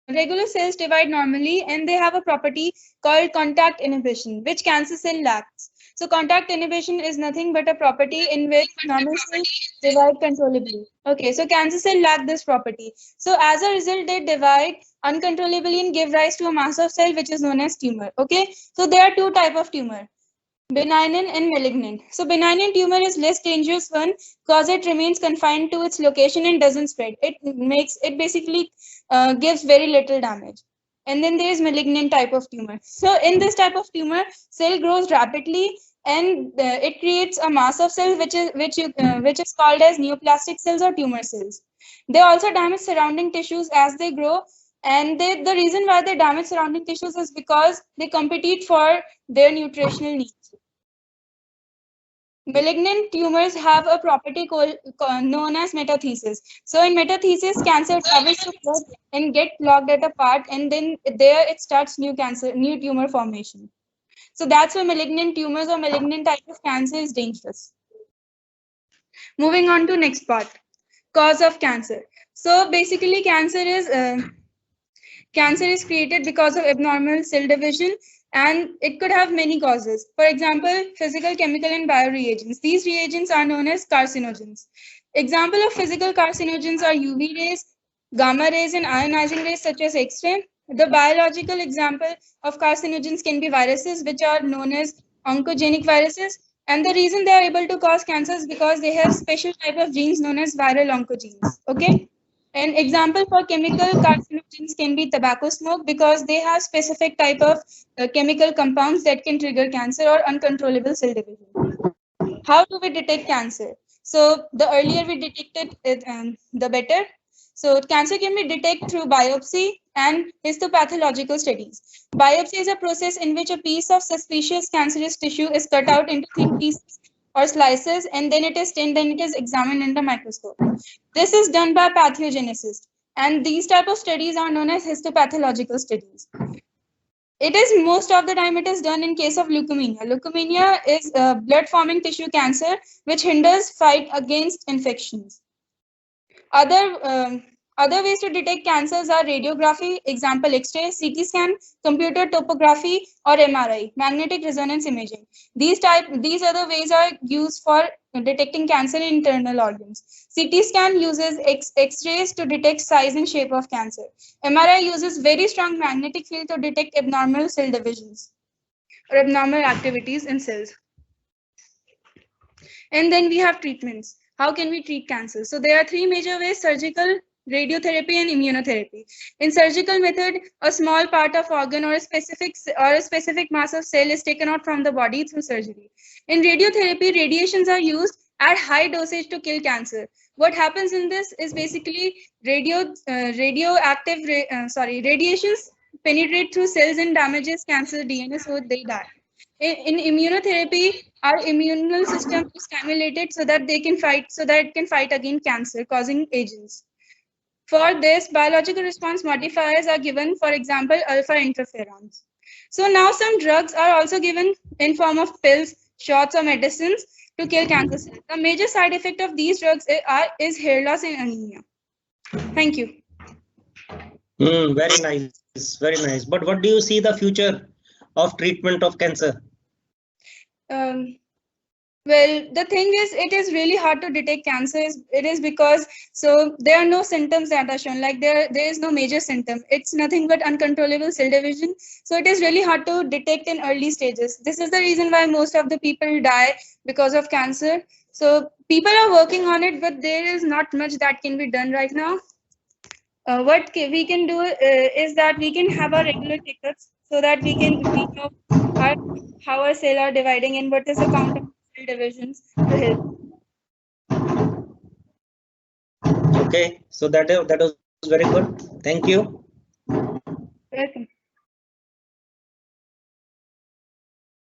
regular cells divide normally and they have a property called contact inhibition, which cancer cell lacks. So contact inhibition is nothing but a property in which normal cells divide controllably. Okay, so cancer cell lack this property. So as a result, they divide uncontrollably and give rise to a mass of cell which is known as tumor. Okay, so there are two type of tumor. Benign and malignant. So benign tumor is less dangerous one because it remains confined to its location and doesn't spread. It basically gives very little damage. And then there is malignant type of tumor. So in this type of tumor, cell grows rapidly and it creates a mass of cells which is called as neoplastic cells or tumor cells. They also damage surrounding tissues as they grow, and the reason why they damage surrounding tissues is because they compete for their nutritional needs. Malignant tumors have a property known as metathesis. So in metathesis, cancer travels to blood and get locked at a part, and then there it starts new tumor formation. So that's why malignant tumors or malignant type of cancer is dangerous. Moving on to next part, cause of cancer. So basically, cancer is created because of abnormal cell division, and it could have many causes. For example, physical, chemical, and bioreagents. These reagents are known as carcinogens. Example of physical carcinogens are UV rays, gamma rays, and ionizing rays such as X-ray. The biological example of carcinogens can be viruses, which are known as oncogenic viruses. And the reason they are able to cause cancer is because they have special type of genes known as viral oncogenes. Okay. An example for chemical carcinogens can be tobacco smoke because they have specific type of chemical compounds that can trigger cancer or uncontrollable cell division. How do we detect cancer? So the earlier we detected it, the better. So cancer can be detected through biopsy and histopathological studies. Biopsy is a process in which a piece of suspicious cancerous tissue is cut out into thin pieces or slices, and then it is stained, then it is examined in the microscope. This is done by pathogenesis, and these type of studies are known as histopathological studies. It is most of the time it is done in case of leukemia. Leukemia is blood forming tissue cancer which hinders fight against infections. Other other ways to detect cancers are radiography, example X-ray, CT scan, computer topography, or MRI, magnetic resonance imaging. These other ways are used for detecting cancer in internal organs. CT scan uses X-rays to detect size and shape of cancer. MRI uses very strong magnetic field to detect abnormal cell divisions or abnormal activities in cells. And then we have treatments. How can we treat cancer? So there are three major ways: surgical, radiotherapy, and immunotherapy. In surgical method, a small part of organ or a specific mass of cell is taken out from the body through surgery. In radiotherapy, radiations are used at high dosage to kill cancer. What happens in this is basically radiations penetrate through cells and damages cancer DNA, so they die. In immunotherapy, our immune system is stimulated so that it can fight against cancer causing agents. For this, biological response modifiers are given, for example, alpha interferons. So now some drugs are also given in form of pills, shots, or medicines to kill cancer cells. The major side effect of these drugs is hair loss and anemia. Thank you. Very nice, very nice. But what do you see the future of treatment of cancer? Well, the thing is, it is really hard to detect cancer. It is because there are no symptoms that are shown. Like there is no major symptom. It's nothing but uncontrollable cell division. So it is really hard to detect in early stages. This is the reason why most of the people die because of cancer. So people are working on it, but there is not much that can be done right now. We can do is that we can have our regular checkups so that we know how our cells are dividing and what is the count of cell divisions to help. Okay, so that was very good. Thank you. Welcome.